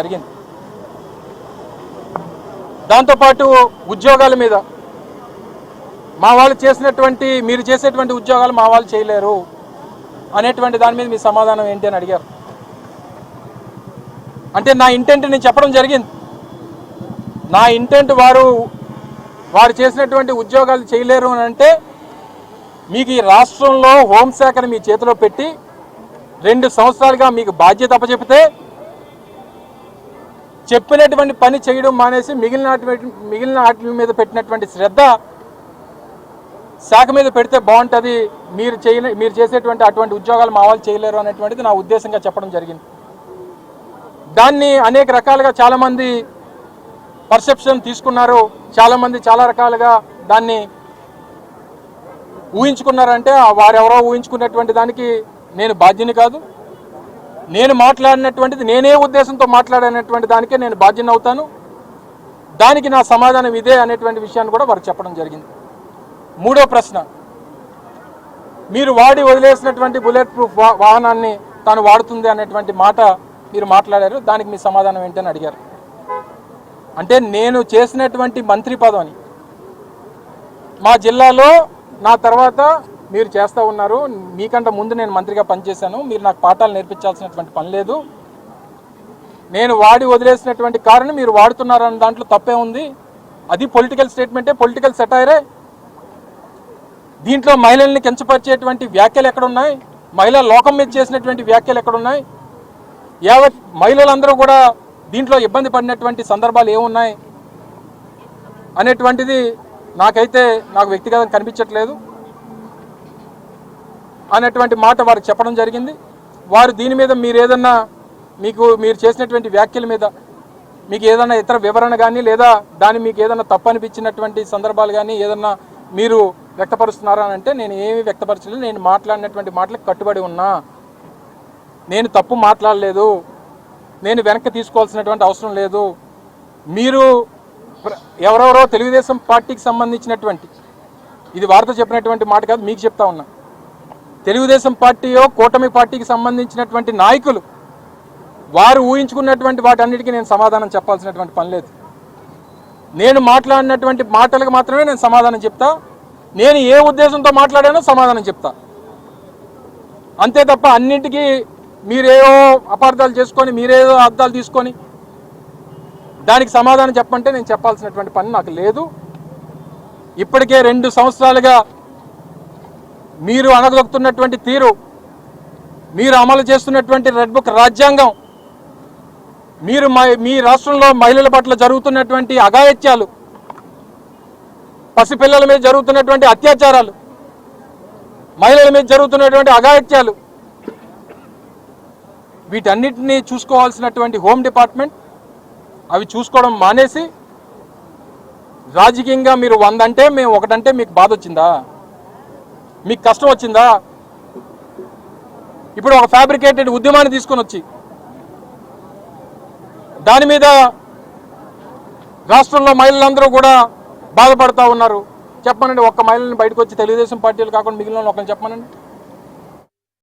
జరిగింది. దాంతోపాటు ఉద్యోగాల మీద మా వాళ్ళు చేసినటువంటి మీరు చేసేటువంటి ఉద్యోగాలు మా వాళ్ళు చేయలేరు అనేటువంటి దాని మీద మీ సమాధానం ఏంటి అని అడిగారు. అంటే నా ఇంటెంట్ నేను చెప్పడం జరిగింది. నా ఇంటెంట్ వారు చేసినటువంటి ఉద్యోగాలు చేయలేరు అని అంటే మీకు ఈ రాష్ట్రంలో హోంశాఖను మీ చేతిలో పెట్టి 2 సంవత్సరాలుగా మీకు బాధ్యత అప్పచెపితే చెప్పినటువంటి పని చేయడం మానేసి మిగిలిన వాటి మీద పెట్టినటువంటి శ్రద్ధ శాఖ మీద పెడితే బాగుంటుంది. మీరు చేసేటువంటి అటువంటి ఉద్యోగాలు మా వాళ్ళు చేయలేరు అనేటువంటిది నా ఉద్దేశంగా చెప్పడం జరిగింది. దాన్ని అనేక రకాలుగా చాలామంది పర్సెప్షన్ తీసుకున్నారు. చాలామంది చాలా రకాలుగా దాన్ని ఊహించుకున్నారంటే వారెవరో ఊహించుకున్నటువంటి దానికి నేను బాధ్యుని కాదు. నేను మాట్లాడినటువంటిది నేనే ఉద్దేశంతో మాట్లాడినటువంటి దానికే నేను బాధ్యుని అవుతాను. దానికి నా సమాధానం ఇదే అనేటువంటి విషయాన్ని కూడా వారికి చెప్పడం జరిగింది. మూడో ప్రశ్న, మీరు వాడి వదిలేసినటువంటి బుల్లెట్ ప్రూఫ్ వాహనాన్ని తాను వాడుతుంది అనేటువంటి మాట మీరు మాట్లాడారు. దానికి మీ సమాధానం ఏంటని అడిగారు. అంటే నేను చేసినటువంటి మంత్రి పదవిని మా జిల్లాలో నా తర్వాత మీరు చేస్తూ ఉన్నారు. మీకంటే ముందు నేను మంత్రిగా పనిచేశాను. మీరు నాకు పాఠాలు నేర్పించాల్సినటువంటి పని లేదు. నేను వాడి వదిలేసినటువంటి కారుని మీరు వాడుతున్నారన్న దాంట్లో తప్పే ఉంది. అది పొలిటికల్ స్టేట్మెంటే, పొలిటికల్ సెటైరే. దీంట్లో మహిళల్ని కించపరిచేటువంటి వ్యాఖ్యలు ఎక్కడున్నాయి? మహిళా లోకం మీద చేసినటువంటి వ్యాఖ్యలు ఎక్కడున్నాయి? యావత్ మహిళలందరూ కూడా దీంట్లో ఇబ్బంది పడినటువంటి సందర్భాలు ఏమున్నాయి అనేటువంటిది నాకు వ్యక్తిగతంగా కనిపించట్లేదు అనేటువంటి మాట వారికి చెప్పడం జరిగింది. వారు దీని మీద మీరు చేసినటువంటి వ్యాఖ్యల మీద మీకు ఏదైనా ఇతర వివరణ కానీ లేదా మీకు ఏదైనా తప్పు అనిపించినటువంటి సందర్భాలు కానీ ఏదన్నా మీరు వ్యక్తపరుస్తున్నారా అని అంటే నేను ఏమీ వ్యక్తపరచలేదు. నేను మాట్లాడినటువంటి మాటలకు కట్టుబడి ఉన్నా. నేను తప్పు మాట్లాడలేదు. నేను వెనక్కి తీసుకోవాల్సినటువంటి అవసరం లేదు. మీరు ఎవరెవరో తెలుగుదేశం పార్టీకి సంబంధించినటువంటి, ఇది వారితో చెప్పినటువంటి మాట కాదు, మీకు చెప్తా ఉన్నా, తెలుగుదేశం పార్టీయో కూటమి పార్టీకి సంబంధించినటువంటి నాయకులు వారు ఊహించుకున్నటువంటి వాటన్నిటికీ నేను సమాధానం చెప్పాల్సినటువంటి పని లేదు. నేను మాట్లాడినటువంటి మాటలకు మాత్రమే నేను సమాధానం చెప్తా. నేను ఏ ఉద్దేశంతో మాట్లాడానో సమాధానం చెప్తా. అంతే తప్ప అన్నింటికీ మీరేవో అపార్థాలు చేసుకొని మీరేదో అర్థాలు తీసుకొని దానికి సమాధానం చెప్పంటే నేను చెప్పాల్సినటువంటి పని నాకు లేదు. ఇప్పటికే 2 సంవత్సరాలుగా మీరు అణగదొక్కుతున్నటువంటి తీరు, మీరు అమలు చేస్తున్నటువంటి రెడ్ బుక్ రాజ్యాంగం, మీరు మీ రాష్ట్రంలో మహిళల పట్ల జరుగుతున్నటువంటి అఘాయిత్యాలు, పసిపిల్లల మీద జరుగుతున్నటువంటి అత్యాచారాలు, మహిళల మీద జరుగుతున్నటువంటి అఘాయిత్యాలు, వీటన్నిటినీ చూసుకోవాల్సినటువంటి హోమ్ డిపార్ట్మెంట్ అవి చూసుకోవడం మానేసి రాజకీయంగా మీరు 100 అంటే మేము 1 అంటే మీకు బాధ వచ్చిందా? మీకు కష్టం వచ్చిందా? ఇప్పుడు ఒక ఫ్యాబ్రికేటెడ్ ఉద్యమాన్ని తీసుకొని వచ్చి దాని మీద రాష్ట్రంలో మహిళలందరూ కూడా బాధపడుతూ ఉన్నారు. చెప్పమనండి, ఒక్క మహిళని బయటకు వచ్చి తెలుగుదేశం పార్టీలు కాకుండా మిగిలిన ఒకరిని చెప్పమనండి.